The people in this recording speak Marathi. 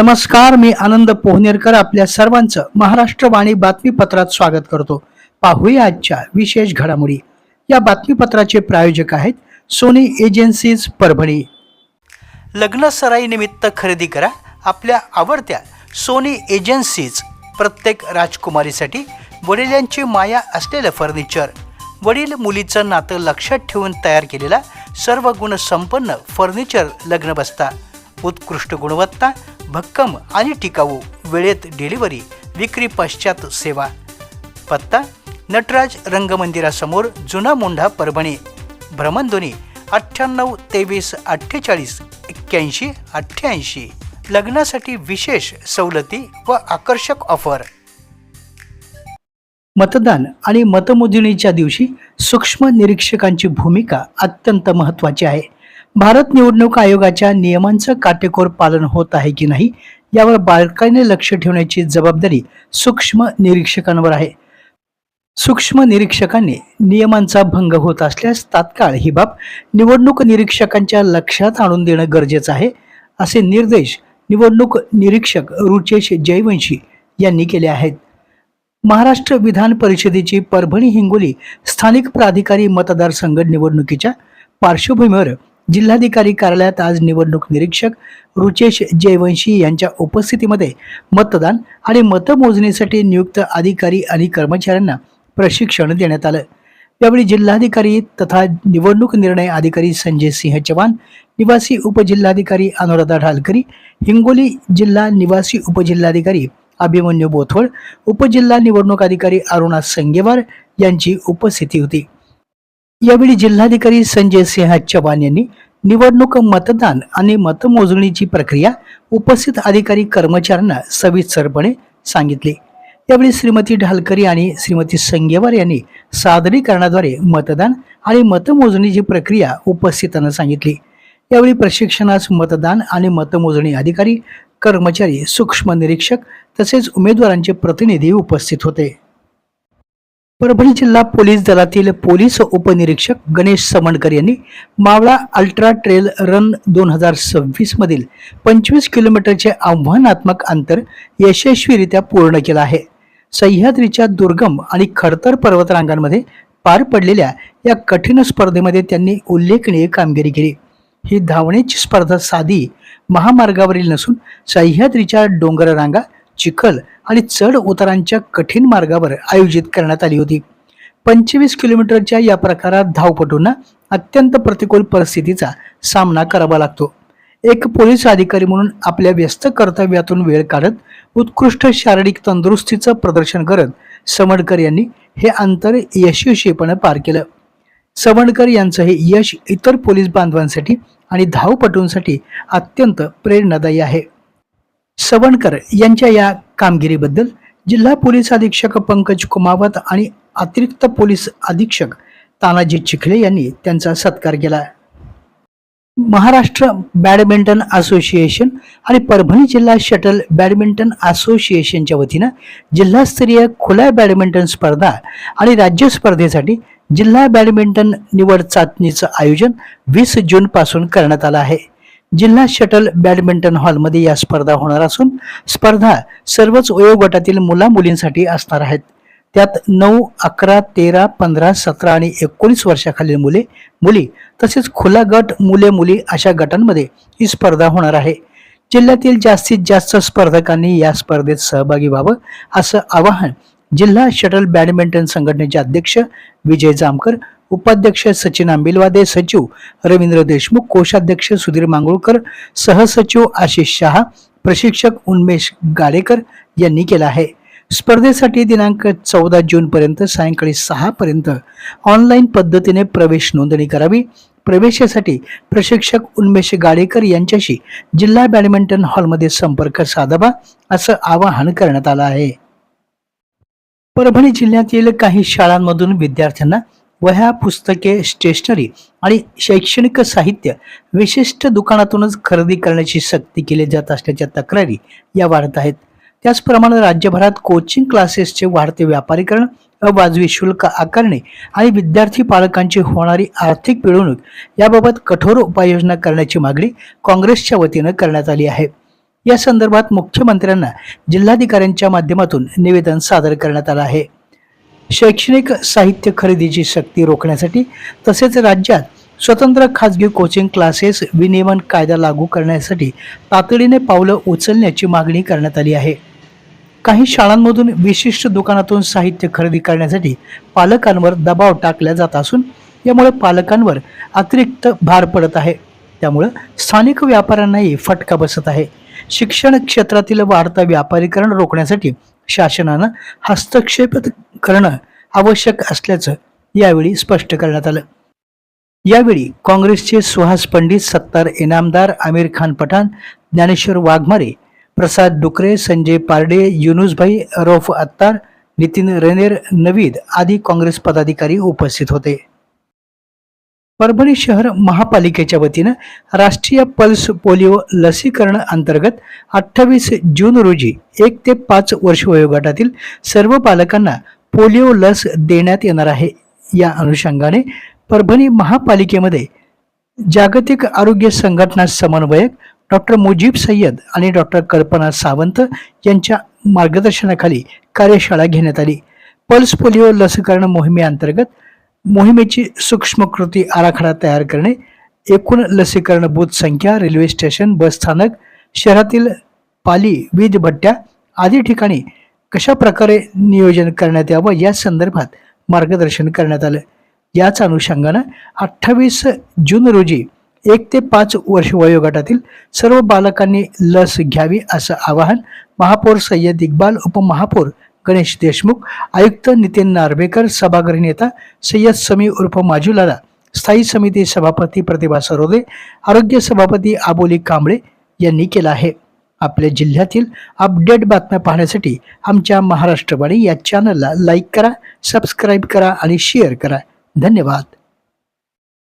नमस्कार, मी आनंद पोहनेरकर आपल्या सर्वांचं महाराष्ट्रवाणी बातमीपत्रात स्वागत करतो. पाहूया आजच्या विशेष घडामोडी. या बातमीपत्राचे प्रायोजक आहेत सोनी एजन्सीज परभणी. लग्न सराई निमित्त खरेदी करा आपल्या आवडत्या सोनी एजन्सीज. प्रत्येक राजकुमारीसाठी वडिलांची माया असलेलं फर्निचर. वडील मुलीचं नातं लक्षात ठेवून तयार केलेला सर्व गुणसंपन्न फर्निचर लग्न बसता. उत्कृष्ट गुणवत्ता, भक्कम आणि टिकाऊ, वेळेत डिलिव्हरी, विक्री पश्चात सेवा. पत्ता नटराज रंगमंदिरासमोर, जुना मोंढा, परभणी. भ्रमणध्वनी 9823488188. लग्नासाठी विशेष सवलती व आकर्षक ऑफर. मतदान आणि मतमोजणीच्या दिवशी सूक्ष्म निरीक्षकांची भूमिका अत्यंत महत्त्वाची आहे. भारत निवडणूक आयोगाच्या नियमांचं काटेकोर पालन होत आहे की नाही यावर बारकाईने लक्ष ठेवण्याची जबाबदारी सूक्ष्म निरीक्षकांवर आहे. सूक्ष्म निरीक्षकांनी नियमांचा भंग होत असल्यास तात्काळ ही बाब निवडणूक निरीक्षकांच्या लक्षात आणून देणं गरजेचं आहे, असे निर्देश निवडणूक निरीक्षक रुचेश जयवंशी यांनी केले आहेत. महाराष्ट्र विधान परिषदेची परभणी हिंगोली स्थानिक प्राधिकारी मतदारसंघ निवडणुकीच्या पार्श्वभूमीवर जिल्हाधिकारी कार्यालयात आज निवडणूक निरीक्षक रुचेश जयवंशी यांच्या उपस्थितीमध्ये मतदान आणि मतमोजणीसाठी नियुक्त अधिकारी आणि कर्मचाऱ्यांना प्रशिक्षण देण्यात आलं. यावेळी जिल्हाधिकारी तथा निवडणूक निर्णय अधिकारी संजय सिंह चव्हाण, निवासी उपजिल्हाधिकारी अनुराधा ढालकरी, हिंगोली जिल्हा निवासी उपजिल्हाधिकारी अभिमन्यू बोथवड, उपजिल्हा निवडणूक अधिकारी अरुणा संगेवार यांची उपस्थिती होती. यावेळी जिल्हाधिकारी संजय सिंह चव्हाण यांनी निवडणूक, मतदान आणि मतमोजणीची प्रक्रिया उपस्थित अधिकारी कर्मचाऱ्यांना सविस्तरपणे सांगितली. यावेळी श्रीमती ढालकरी आणि श्रीमती संगेवार यांनी सादरीकरणाद्वारे मतदान आणि मतमोजणीची प्रक्रिया उपस्थितांना सांगितली. यावेळी प्रशिक्षणास मतदान आणि मतमोजणी अधिकारी, कर्मचारी, सूक्ष्म निरीक्षक तसेच उमेदवारांचे प्रतिनिधी उपस्थित होते. परभणी जिल्हा पोलीस दलातील पोलीस उपनिरीक्षक गणेश समणकर यांनी मावळा अल्ट्रा ट्रेल रन 2026 मधील 25 किलोमीटरचे आव्हानात्मक अंतर यशस्वीरित्या पूर्ण केलं आहे. सह्याद्रीच्या दुर्गम आणि खडतर पर्वतरांगांमध्ये पार पडलेल्या या कठीण स्पर्धेमध्ये त्यांनी उल्लेखनीय कामगिरी केली. ही धावण्याची स्पर्धा साधी महामार्गावरील नसून सह्याद्रीच्या डोंगर रांगा, चिखल आणि चढ उतारांच्या कठीण मार्गावर आयोजित करण्यात आली होती. 25 किलोमीटरच्या या प्रकारात धावपटूंना अत्यंत प्रतिकूल परिस्थितीचा सामना करावा लागतो. एक पोलीस अधिकारी म्हणून आपल्या व्यस्त कर्तव्यातून वेळ काढत उत्कृष्ट शारीरिक तंदुरुस्तीचं प्रदर्शन करत समणकर यांनी हे अंतर यशस्वीपणे पार केलं. समणकर यांचं हे यश इतर पोलीस बांधवांसाठी आणि धावपटूंसाठी अत्यंत प्रेरणादायी आहे. सवणकर यांच्या या कामगिरीबद्दल जिल्हा पोलीस अधीक्षक पंकज कुमावत आणि अतिरिक्त पोलीस अधीक्षक तानाजी चिखले यांनी त्यांचा सत्कार केला. महाराष्ट्र बॅडमिंटन असोसिएशन आणि परभणी जिल्हा शटल बॅडमिंटन असोसिएशनच्या वतीनं जिल्हास्तरीय खुल्या बॅडमिंटन स्पर्धा आणि राज्य स्पर्धेसाठी जिल्हा बॅडमिंटन निवड चाचणीचं आयोजन 20 जून पासून करण्यात आलं आहे. जिल्हा शटल बॅडमिंटन हॉलमध्ये या स्पर्धा होणार असून स्पर्धा सर्वच वयोगटातील मुला मुलींसाठी असणार आहेत. त्यात 9, 11, 13, 15, 17 आणि 19 वर्षाखालील मुले मुली तसेच खुला गट मुले मुली अशा गटांमध्ये ही स्पर्धा होणार आहे. जिल्ह्यातील जास्तीत जास्त स्पर्धकांनी या स्पर्धेत सहभागी व्हावं असं आवाहन जिल्हा शटल बॅडमिंटन संघटनेचे अध्यक्ष विजय जामकर, उपाध्यक्ष सचिन आंबिलवादे, सचिव रवींद्र देशमुख, कोषाध्यक्ष सुधीर मांगुळकर, सहसचिव आशिष शहा, प्रशिक्षक उन्मेष गाडेकर यांनी केला आहे. स्पर्धेसाठी दिनांक 14 जून पर्यंत सायंकाळी 6 पर्यंत ऑनलाईन पद्धतीने प्रवेश नोंदणी करावी. प्रवेशासाठी प्रशिक्षक उन्मेष गाडेकर यांच्याशी जिल्हा बॅडमिंटन हॉलमध्ये संपर्क साधावा असं आवाहन करण्यात आलं आहे. परभणी जिल्ह्यातील काही शाळांमधून विद्यार्थ्यांना वह्या, पुस्तके, स्टेशनरी आणि शैक्षणिक साहित्य विशिष्ट दुकानातूनच खरेदी करण्याची सक्ती केली जात असल्याच्या तक्रारी या वाढत आहेत. त्याचप्रमाणे राज्यभरात कोचिंग क्लासेसचे वाढते व्यापारीकरण, अवाजवी शुल्क आकारणे आणि विद्यार्थी पालकांची होणारी आर्थिक पिळवणूक याबाबत कठोर उपाययोजना करण्याची मागणी काँग्रेसच्या वतीनं करण्यात आली आहे. या संदर्भात मुख्यमंत्र्यांना जिल्हाधिकाऱ्यांच्या माध्यमातून निवेदन सादर करण्यात आलं आहे. शैक्षणिक साहित्य खरेदीची सक्ती रोखण्यासाठी तसेच राज्यात स्वतंत्र खाजगी कोचिंग क्लासेस विनियमन कायदा लागू करण्यासाठी तातडीने पावलं उचलण्याची मागणी करण्यात आली आहे. काही शाळांमधून विशिष्ट दुकानातून साहित्य खरेदी करण्यासाठी पालकांवर दबाव टाकला जात असून यामुळे पालकांवर अतिरिक्त भार पडत आहे. त्यामुळे स्थानिक व्यापाऱ्यांनाही फटका बसत आहे. शिक्षण क्षेत्रातील वाढतं व्यापारीकरण रोखण्यासाठी शासनानं हस्तक्षेप करणं आवश्यक असल्याचं यावेळी स्पष्ट करण्यात आलं. यावेळी काँग्रेसचे सुहास पंडित, सत्तार इनामदार, आमिर खान पठाण, ज्ञानेश्वर वाघमारे, प्रसाद डुकरे, संजय पारडे, युनुसभाई, रौफ अत्तार, नितीन रेनेर, नवीद आदी काँग्रेस पदाधिकारी उपस्थित होते. परभणी शहर महापालिकेच्या वतीनं राष्ट्रीय पल्स पोलिओ लसीकरण अंतर्गत 28 जून रोजी 1 ते 5 वर्ष वयोगटातील सर्व बालकांना पोलिओ लस देण्यात येणार आहे. या अनुषंगाने परभणी महापालिकेमध्ये जागतिक आरोग्य संघटना समन्वयक डॉक्टर मुजीब सय्यद आणि डॉक्टर कल्पना सावंत यांच्या मार्गदर्शनाखाली कार्यशाळा घेण्यात आली. पल्स पोलिओ लसीकरण मोहिमेअंतर्गत मोहिमेची सूक्ष्म कृती आराखडा तयार करणे, एकूण लसीकरण बूथ संख्या, रेल्वे स्टेशन, बस स्थानक, शहरातील पाली, वीज भट्ट्या आदी ठिकाणी कशा प्रकारे नियोजन करण्यात यावं या संदर्भात मार्गदर्शन करण्यात आलं. याच अनुषंगानं 28 जून रोजी 1 ते 5 वर्ष वयोगटातील सर्व बालकांनी लस घ्यावी असं आवाहन महापौर सय्यद इक्बाल, उपमहापौर गणेश देशमुख, आयुक्त नितीन नार्वेकर, सभागृह नेता सय्यद समी उर्फ माजुलाला, स्थायी समिती सभापती प्रतिभा सरोदे, आरोग्य सभापती आबोली कांबळे यांनी केलं आहे. आपल्या जिल्ह्यातील अपडेट बातम्या पाहण्यासाठी आमच्या महाराष्ट्रवाणी या चॅनलला लाईक करा, सबस्क्राईब करा आणि शेअर करा. धन्यवाद.